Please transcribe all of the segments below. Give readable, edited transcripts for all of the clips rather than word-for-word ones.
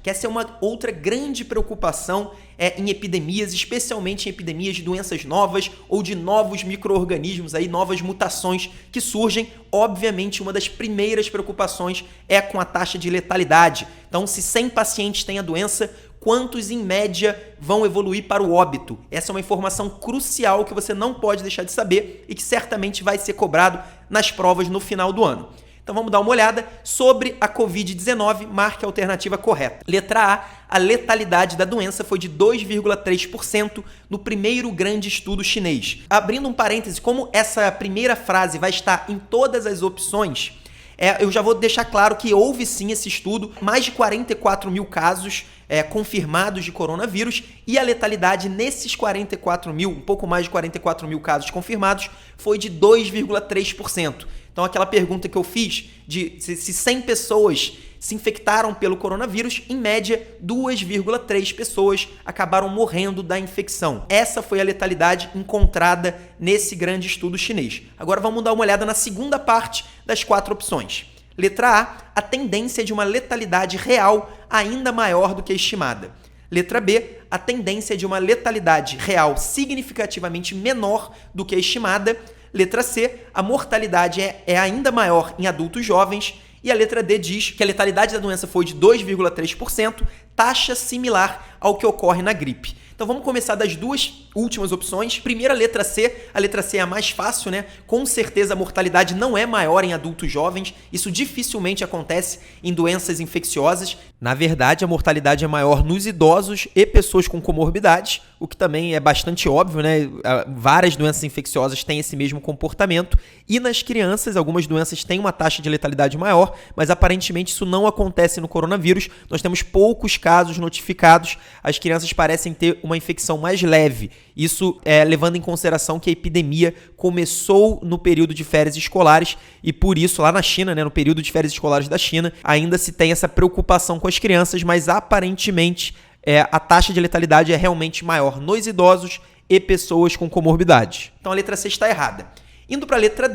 que essa é uma outra grande preocupação em epidemias, especialmente em epidemias de doenças novas ou de novos micro-organismos, aí, novas mutações que surgem. Obviamente, uma das primeiras preocupações é com a taxa de letalidade. Então, se 100 pacientes têm a doença, quantos em média vão evoluir para o óbito? Essa é uma informação crucial que você não pode deixar de saber e que certamente vai ser cobrado nas provas no final do ano. Então vamos dar uma olhada sobre a Covid-19, marque a alternativa correta. Letra A letalidade da doença foi de 2,3% no primeiro grande estudo chinês. Abrindo um parêntese, como essa primeira frase vai estar em todas as opções, eu já vou deixar claro que houve sim esse estudo, mais de 44 mil casos confirmados de coronavírus, e a letalidade nesses 44 mil, um pouco mais de 44 mil casos confirmados, foi de 2,3%. Então aquela pergunta que eu fiz de se 100 pessoas se infectaram pelo coronavírus, em média 2,3 pessoas acabaram morrendo da infecção. Essa foi a letalidade encontrada nesse grande estudo chinês. Agora vamos dar uma olhada na segunda parte das 4 opções. Letra A tendência de uma letalidade real ainda maior do que a estimada. Letra B, a tendência de uma letalidade real significativamente menor do que a estimada. Letra C, a mortalidade é ainda maior em adultos jovens. E a letra D diz que a letalidade da doença foi de 2,3%, taxa similar ao que ocorre na gripe. Então vamos começar das duas últimas opções. Primeiro, a letra C é a mais fácil, né? Com certeza a mortalidade não é maior em adultos jovens, isso dificilmente acontece em doenças infecciosas. Na verdade, a mortalidade é maior nos idosos e pessoas com comorbidades, o que também é bastante óbvio, né? Várias doenças infecciosas têm esse mesmo comportamento. E nas crianças, algumas doenças têm uma taxa de letalidade maior, mas aparentemente isso não acontece no coronavírus. Nós temos poucos casos notificados, as crianças parecem ter uma infecção mais leve. Isso levando em consideração que a epidemia começou no período de férias escolares e por isso lá na China, né, no período de férias escolares da China, ainda se tem essa preocupação com as crianças, mas aparentemente a taxa de letalidade é realmente maior nos idosos e pessoas com comorbidades. Então a letra C está errada. Indo para a letra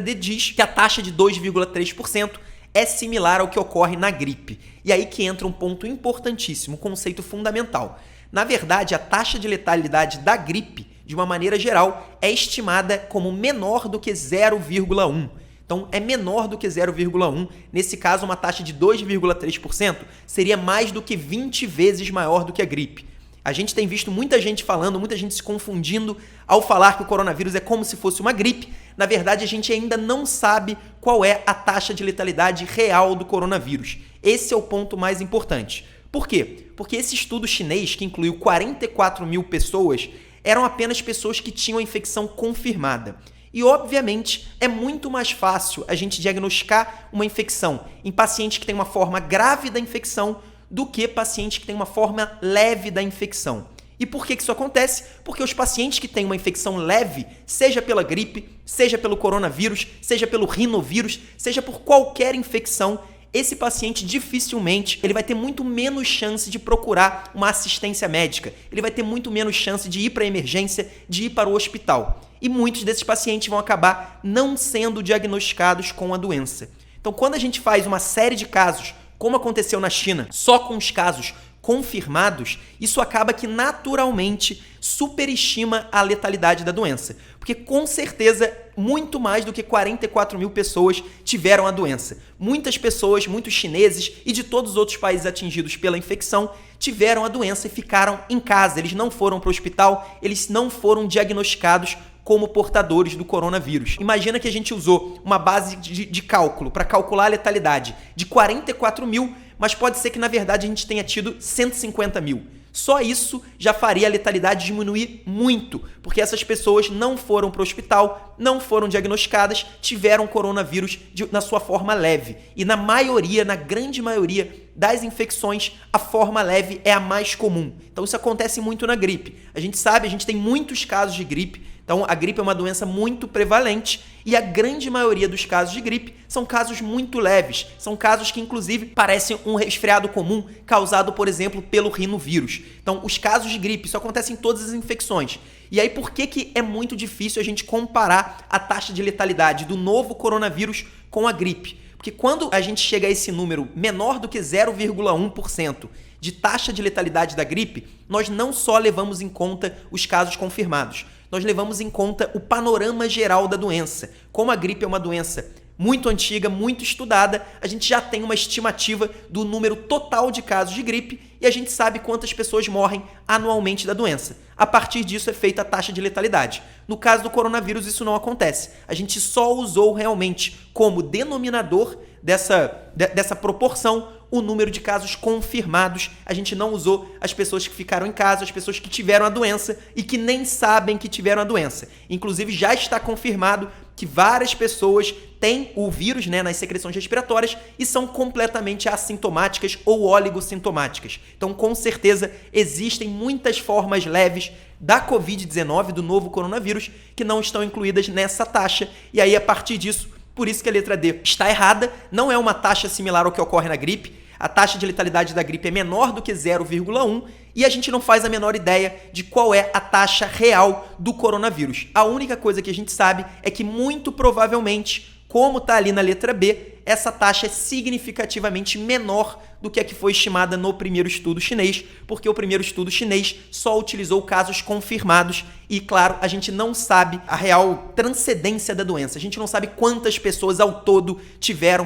D diz que a taxa de 2,3% é similar ao que ocorre na gripe. E aí que entra um ponto importantíssimo, um conceito fundamental. Na verdade, a taxa de letalidade da gripe, de uma maneira geral, é estimada como menor do que 0,1. Então, é menor do que 0,1. Nesse caso, uma taxa de 2,3% seria mais do que 20 vezes maior do que a gripe. A gente tem visto muita gente falando, muita gente se confundindo ao falar que o coronavírus é como se fosse uma gripe. Na verdade, a gente ainda não sabe qual é a taxa de letalidade real do coronavírus. Esse é o ponto mais importante. Por quê? Porque esse estudo chinês, que incluiu 44 mil pessoas, eram apenas pessoas que tinham a infecção confirmada. E, obviamente, é muito mais fácil a gente diagnosticar uma infecção em pacientes que têm uma forma grave da infecção do que pacientes que têm uma forma leve da infecção. E por que isso acontece? Porque os pacientes que têm uma infecção leve, seja pela gripe, seja pelo coronavírus, seja pelo rinovírus, seja por qualquer infecção, esse paciente dificilmente ele vai ter muito menos chance de procurar uma assistência médica. Ele vai ter muito menos chance de ir para a emergência, de ir para o hospital. E muitos desses pacientes vão acabar não sendo diagnosticados com a doença. Então, quando a gente faz uma série de casos, como aconteceu na China, só com os casos confirmados, isso acaba que naturalmente superestima a letalidade da doença. Porque com certeza, muito mais do que 44 mil pessoas tiveram a doença. Muitas pessoas, muitos chineses e de todos os outros países atingidos pela infecção tiveram a doença e ficaram em casa. Eles não foram para o hospital, eles não foram diagnosticados como portadores do coronavírus. Imagina que a gente usou uma base de cálculo para calcular a letalidade de 44 mil, mas pode ser que na verdade a gente tenha tido 150 mil. Só isso já faria a letalidade diminuir muito, porque essas pessoas não foram para o hospital, não foram diagnosticadas, tiveram coronavírus na sua forma leve. E na grande maioria das infecções, a forma leve é a mais comum. Então isso acontece muito na gripe. A gente sabe, a gente tem muitos casos de gripe. Então, a gripe é uma doença muito prevalente e a grande maioria dos casos de gripe são casos muito leves. São casos que, inclusive, parecem um resfriado comum causado, por exemplo, pelo rinovírus. Então, os casos de gripe, isso acontece em todas as infecções. E aí, por que é muito difícil a gente comparar a taxa de letalidade do novo coronavírus com a gripe? Porque quando a gente chega a esse número menor do que 0,1% de taxa de letalidade da gripe, nós não só levamos em conta os casos confirmados, nós levamos em conta o panorama geral da doença. Como a gripe é uma doença muito antiga, muito estudada, a gente já tem uma estimativa do número total de casos de gripe e a gente sabe quantas pessoas morrem anualmente da doença. A partir disso é feita a taxa de letalidade. No caso do coronavírus, isso não acontece. A gente só usou realmente como denominador dessa proporção o número de casos confirmados. A gente não usou as pessoas que ficaram em casa, as pessoas que tiveram a doença e que nem sabem que tiveram a doença. Inclusive, já está confirmado que várias pessoas têm o vírus, nas secreções respiratórias e são completamente assintomáticas ou oligossintomáticas. Então, com certeza, existem muitas formas leves da Covid-19, do novo coronavírus, que não estão incluídas nessa taxa. E aí, a partir disso, por isso que a letra D está errada, não é uma taxa similar ao que ocorre na gripe. A taxa de letalidade da gripe é menor do que 0,1 e a gente não faz a menor ideia de qual é a taxa real do coronavírus. A única coisa que a gente sabe é que muito provavelmente, como está ali na letra B, essa taxa é significativamente menor do que a que foi estimada no primeiro estudo chinês, porque o primeiro estudo chinês só utilizou casos confirmados e, claro, a gente não sabe a real transcendência da doença. A gente não sabe quantas pessoas ao todo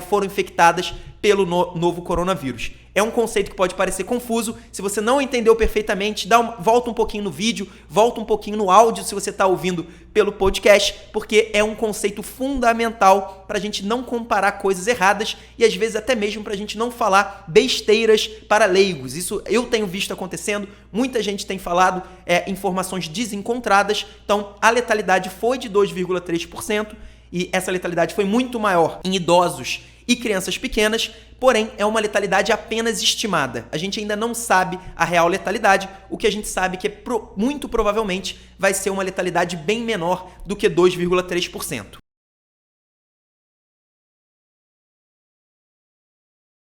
foram infectadas pelo novo coronavírus. É um conceito que pode parecer confuso. Se você não entendeu perfeitamente, volta um pouquinho no vídeo, volta um pouquinho no áudio se você está ouvindo pelo podcast, porque é um conceito fundamental para a gente não comparar coisas erradas e às vezes até mesmo para a gente não falar besteiras para leigos. Isso eu tenho visto acontecendo, muita gente tem falado informações desencontradas. Então, a letalidade foi de 2,3% e essa letalidade foi muito maior em idosos e crianças pequenas, porém é uma letalidade apenas estimada. A gente ainda não sabe a real letalidade, o que a gente sabe que muito provavelmente vai ser uma letalidade bem menor do que 2,3%.